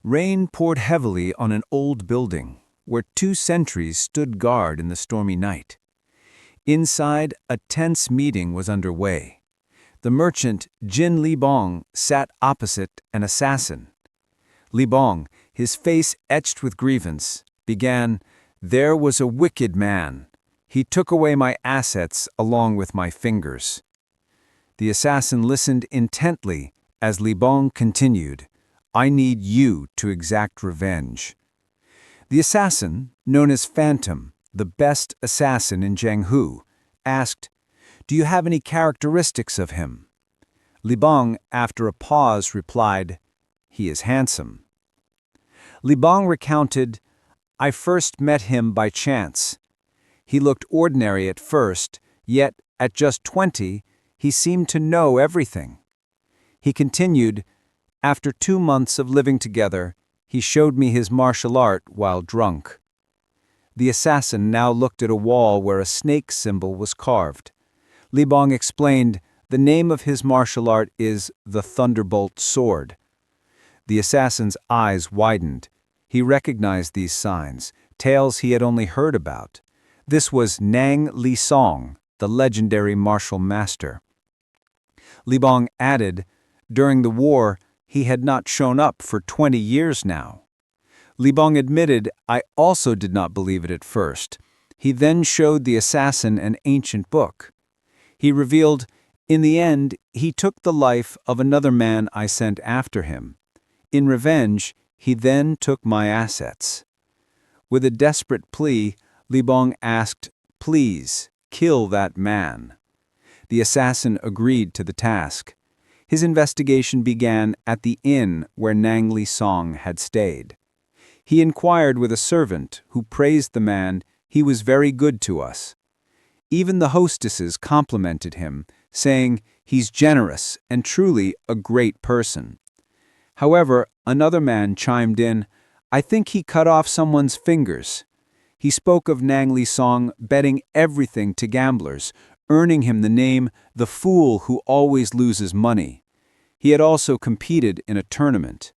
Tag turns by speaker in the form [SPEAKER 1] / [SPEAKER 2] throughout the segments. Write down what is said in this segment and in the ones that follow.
[SPEAKER 1] Rain poured heavily on an old building, where 2 sentries stood guard in the stormy night. Inside, a tense meeting was underway. The merchant Jeok Leebong sat opposite an assassin. Leebong, his face etched with grievance, began, "There was a wicked man. He took away my assets along with my fingers." The assassin listened intently as Leebong continued, "I need you to exact revenge." The assassin, known as Phantom, the best assassin in Jianghu, asked, "Do you have any characteristics of him?" Leebong, after a pause, replied, "He is handsome." Leebong recounted, "I first met him by chance. He looked ordinary at first, yet at just 20, he seemed to know everything." He continued, "After 2 months of living together, he showed me his martial art while drunk." The assassin now looked at a wall where a snake symbol was carved. Leebong explained, "The name of his martial art is the Thunderbolt Sword." The assassin's eyes widened. He recognized these signs, tales he had only heard about. This was Nang Li Song, the legendary martial master. Leebong added, "During the war, he had not shown up for 20 years now." Leebong admitted, "I also did not believe it at first." He then showed the assassin an ancient book. He revealed, "In the end, he took the life of another man I sent after him. In revenge, he then took my assets." With a desperate plea, Leebong asked, "Please, kill that man." The assassin agreed to the task. His investigation began at the inn where Nang Li Song had stayed. He inquired with a servant, who praised the man, "He was very good to us." Even the hostesses complimented him, saying, "He's generous and truly a great person." However, another man chimed in, "I think he cut off someone's fingers." He spoke of Nang Li Song betting everything to gamblers, earning him the name "the fool who always loses money." He had also competed in a tournament.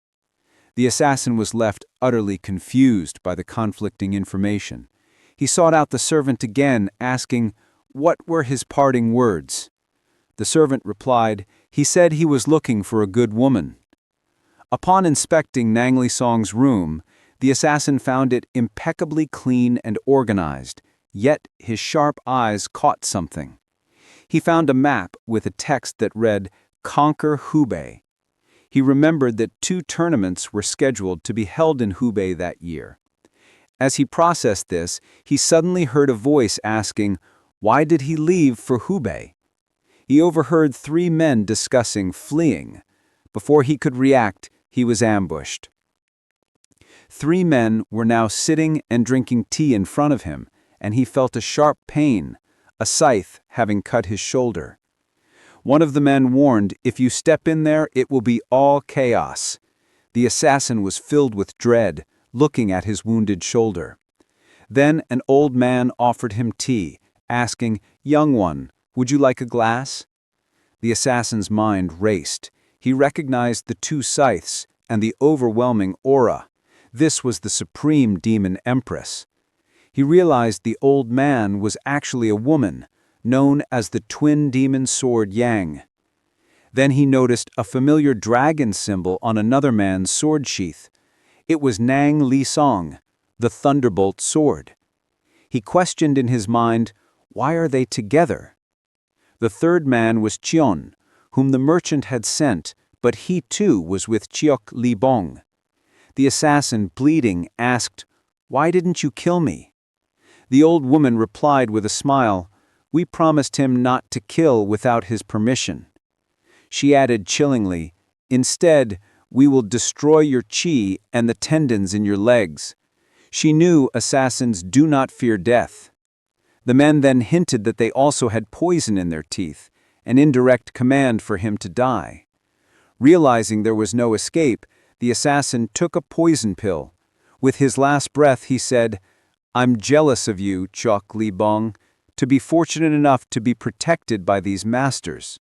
[SPEAKER 1] The assassin was left utterly confused by the conflicting information. He sought out the servant again, asking, "What were his parting words?" The servant replied, "He said he was looking for a good woman." Upon inspecting Nang Li Song's room, the assassin found it impeccably clean and organized, yet his sharp eyes caught something. He found a map with a text that read, "Conquer Hubei." He remembered that 2 tournaments were scheduled to be held in Hubei that year. As he processed this, he suddenly heard a voice asking, why did he leave for Hubei? He overheard 3 men discussing fleeing. Before he could react, he was ambushed. 3 men were now sitting and drinking tea in front of him, and he felt a sharp pain, a scythe having cut his shoulder. One of the men warned, "If you step in there, it will be all chaos." The assassin was filled with dread, looking at his wounded shoulder. Then an old man offered him tea, asking, "Young one, would you like a glass?" The assassin's mind raced. He recognized the 2 scythes and the overwhelming aura. This was the supreme demon empress. He realized the old man was actually a woman, known as the twin demon sword Yang. Then he noticed a familiar dragon symbol on another man's sword sheath. It was Nang Li Song, the Thunderbolt Sword. He questioned in his mind, why are they together? The third man was Charyeon, whom the merchant had sent, but he too was with Jeok Leebong. The assassin, bleeding, asked, "Why didn't you kill me?" The old woman replied with a smile, "We promised him not to kill without his permission." She added chillingly, "Instead, we will destroy your qi and the tendons in your legs." She knew assassins do not fear death. The men then hinted that they also had poison in their teeth, an indirect command for him to die. Realizing there was no escape, the assassin took a poison pill. With his last breath, he said, "I'm jealous of you, Jeok Leebong, to be fortunate enough to be protected by these masters."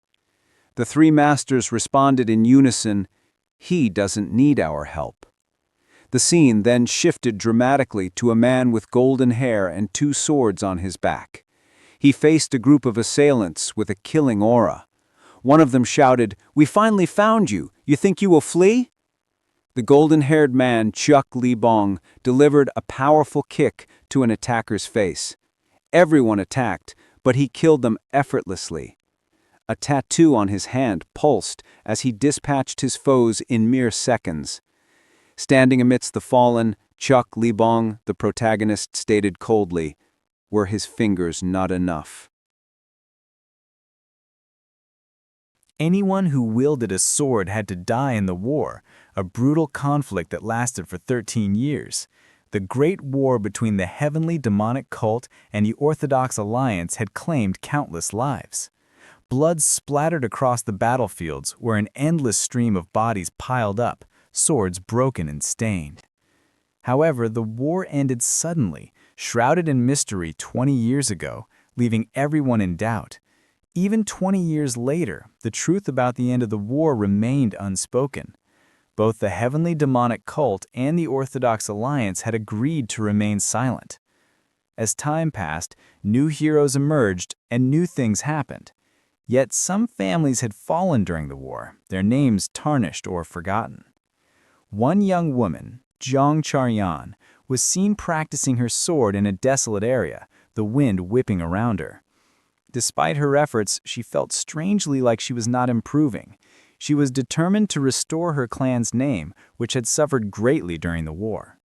[SPEAKER 1] The 3 masters responded in unison, "He doesn't need our help." The scene then shifted dramatically to a man with golden hair and two swords on his back. He faced a group of assailants with a killing aura. One of them shouted, "We finally found you! You think you will flee?" The golden-haired man, Jeok Leebong, delivered a powerful kick to an attacker's face. Everyone attacked, but he killed them effortlessly. A tattoo on his hand pulsed as he dispatched his foes in mere seconds. Standing amidst the fallen, Jeok Leebong, the protagonist, stated coldly, "Were his fingers not enough?"
[SPEAKER 2] Anyone who wielded a sword had to die in the war, a brutal conflict that lasted for 13 years. The Great War between the heavenly demonic cult and the Orthodox Alliance had claimed countless lives. Blood splattered across the battlefields where an endless stream of bodies piled up, swords broken and stained. However, the war ended suddenly, shrouded in mystery 20 years ago, leaving everyone in doubt. Even 20 years later, the truth about the end of the war remained unspoken. Both the heavenly demonic cult and the Orthodox Alliance had agreed to remain silent. As time passed, new heroes emerged and new things happened. Yet some families had fallen during the war, their names tarnished or forgotten. One young woman, Charyeon, was seen practicing her sword in a desolate area, the wind whipping around her. Despite her efforts, she felt strangely like she was not improving. She was determined to restore her clan's name, which had suffered greatly during the war.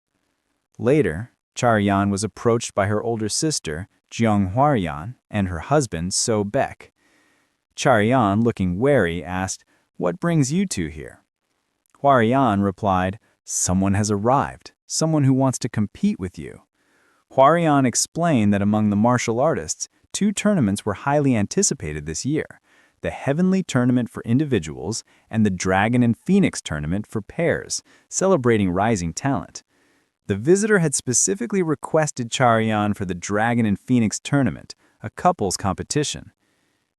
[SPEAKER 2] Later, Charyeon was approached by her older sister, Jianghu, and her husband, Baek. Charyeon, looking wary, asked, "What brings you two here?" Hwaryeon replied, "Someone has arrived, someone who wants to compete with you." Hwaryeon explained that among the martial artists, two tournaments were highly anticipated this year, the Heavenly Tournament for individuals and the Dragon and Phoenix Tournament for pairs, celebrating rising talent. The visitor had specifically requested Charyeon for the Dragon and Phoenix Tournament, a couples competition.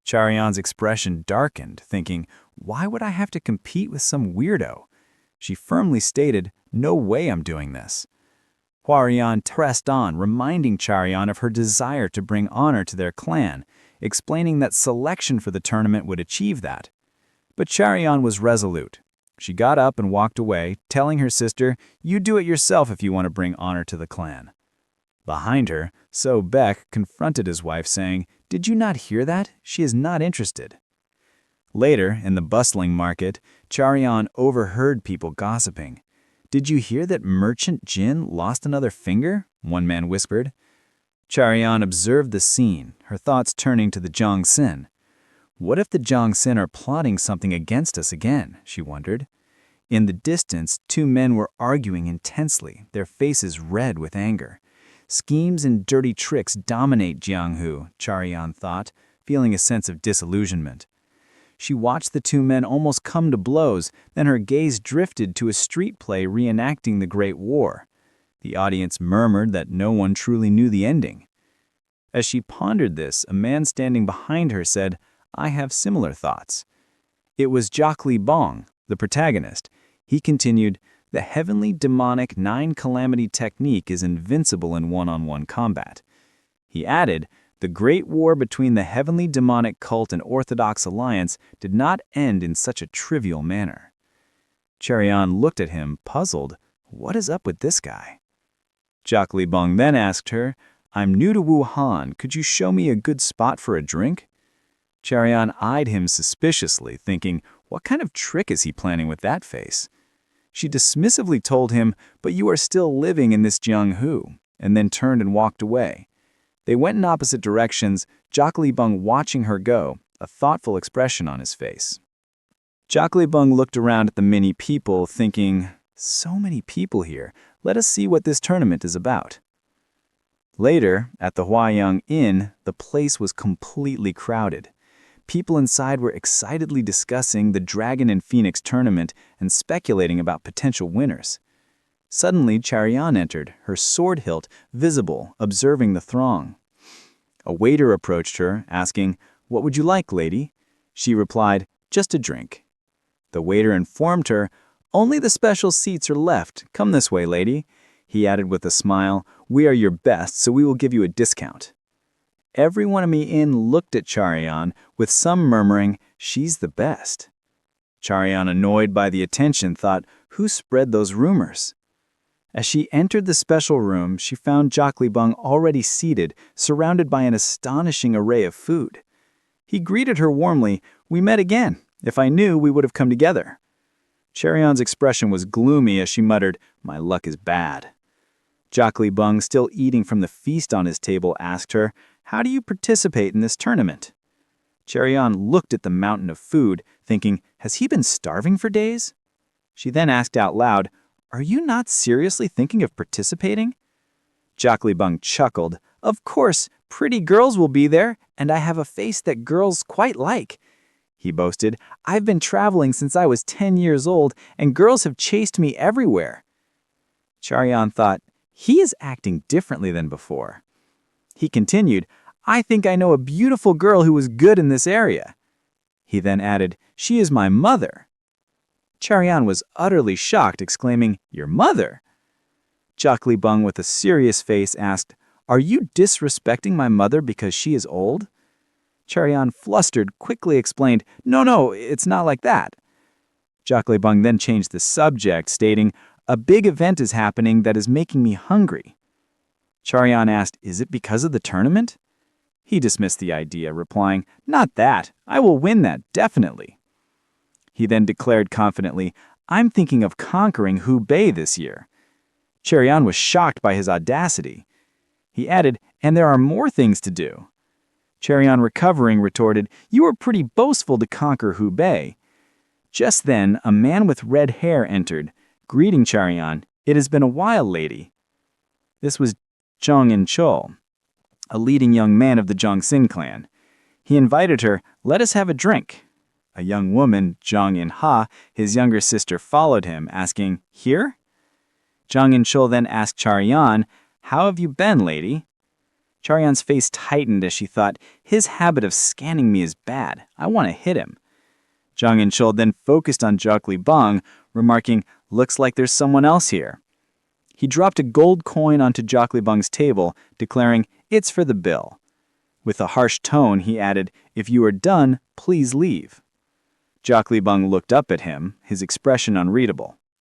[SPEAKER 2] Charyeon's expression darkened, thinking, "Why would I have to compete with some weirdo?" She firmly stated, "No way I'm doing this." Hwaryeon pressed on, reminding Charyeon of her desire to bring honor to their clan, explaining that selection for the tournament would achieve that. But Charyeon was resolute. She got up and walked away, telling her sister, "You do it yourself if you want to bring honor to the clan." Behind her, Baek confronted his wife, saying, "Did you not hear that? She is not interested." Later, in the bustling market, Charyeon overheard people gossiping. "Did you hear that Merchant Jin lost another finger?" one man whispered. Charyeon observed the scene, her thoughts turning to the Jongsin. What if the Jongsin are plotting something against us again, she wondered. In the distance, two men were arguing intensely, their faces red with anger. Schemes and dirty tricks dominate Jianghu, Charyeon thought, feeling a sense of disillusionment. She watched the two men almost come to blows, then her gaze drifted to a street play reenacting the Great War. The audience murmured that no one truly knew the ending. As she pondered this, a man standing behind her said, "I have similar thoughts." It was Jeok Leebong, the protagonist. He continued, "The heavenly demonic 9-calamity technique is invincible in one-on-one combat." He added, "The great war between the heavenly demonic cult and Orthodox Alliance did not end in such a trivial manner." Charyeon looked at him, puzzled. What is up with this guy? Jeok Leebong then asked her, "I'm new to Wuhan. Could you show me a good spot for a drink?" Charyeon eyed him suspiciously, thinking, what kind of trick is he planning with that face? She dismissively told him, "But you are still living in this Jianghu," and then turned and walked away. They went in opposite directions, Jeok Leebong watching her go, a thoughtful expression on his face. Jeok Leebong looked around at the many people, thinking, so many people here, let us see what this tournament is about. Later, at the Hwayoung Inn, the place was completely crowded. People inside were excitedly discussing the Dragon and Phoenix tournament and speculating about potential winners. Suddenly, Charyeon entered, her sword hilt visible, observing the throng. A waiter approached her, asking, "What would you like, lady?" She replied, "Just a drink." The waiter informed her, Only the special seats are left. Come this way, lady. He added with a smile, we are your best, so we will give you a discount. Everyone in the inn looked at Charyeon, with some murmuring, she's the best. Charyeon, annoyed by the attention, thought, who spread those rumors? As she entered the special room, she found Jeok Leebong already seated, surrounded by an astonishing array of food. He greeted her warmly, we met again. If I knew, we would have come together. Charyeon's expression was gloomy as she muttered, my luck is bad. Jeok Leebong, still eating from the feast on his table, asked her, how do you participate in this tournament? Charyeon looked at the mountain of food, thinking, has he been starving for days? She then asked out loud, are you not seriously thinking of participating? Jeok Leebong chuckled, of course, pretty girls will be there, and I have a face that girls quite like. He boasted, I've been traveling since I was 10 years old, and girls have chased me everywhere. Charyeon thought, he is acting differently than before. He continued, I think I know a beautiful girl who is good in this area. He then added, she is my mother. Charyeon was utterly shocked, exclaiming, your mother? Jeok Leebong, with a serious face, asked, are you disrespecting my mother because she is old? Charyeon, flustered, quickly explained, no, it's not like that. Jeok Leebong then changed the subject, stating, a big event is happening that is making me hungry. Charyeon asked, is it because of the tournament? He dismissed the idea, replying, not that. I will win that, definitely. He then declared confidently, I'm thinking of conquering Hubei this year. Charyeon was shocked by his audacity. He added, and there are more things to do. Charyeon, recovering, retorted, you are pretty boastful to conquer Hubei. Just then, a man with red hair entered, greeting Charyeon, it has been a while, lady. This was Jong In-chul, a leading young man of the Jongsin clan. He invited her, let us have a drink. A young woman, Jong In-ha, his younger sister, followed him, asking, here? Jong In-chul then asked Charyeon, how have you been, lady? Charyeon's face tightened as she thought, his habit of scanning me is bad. I want to hit him. Jong In-chul then focused on Jeok Leebong, remarking, looks like there's someone else here. He dropped a gold coin onto Jeok Leebong's table, declaring, it's for the bill. With a harsh tone, he added, if you are done, please leave. Jeok Leebong looked up at him, his expression unreadable.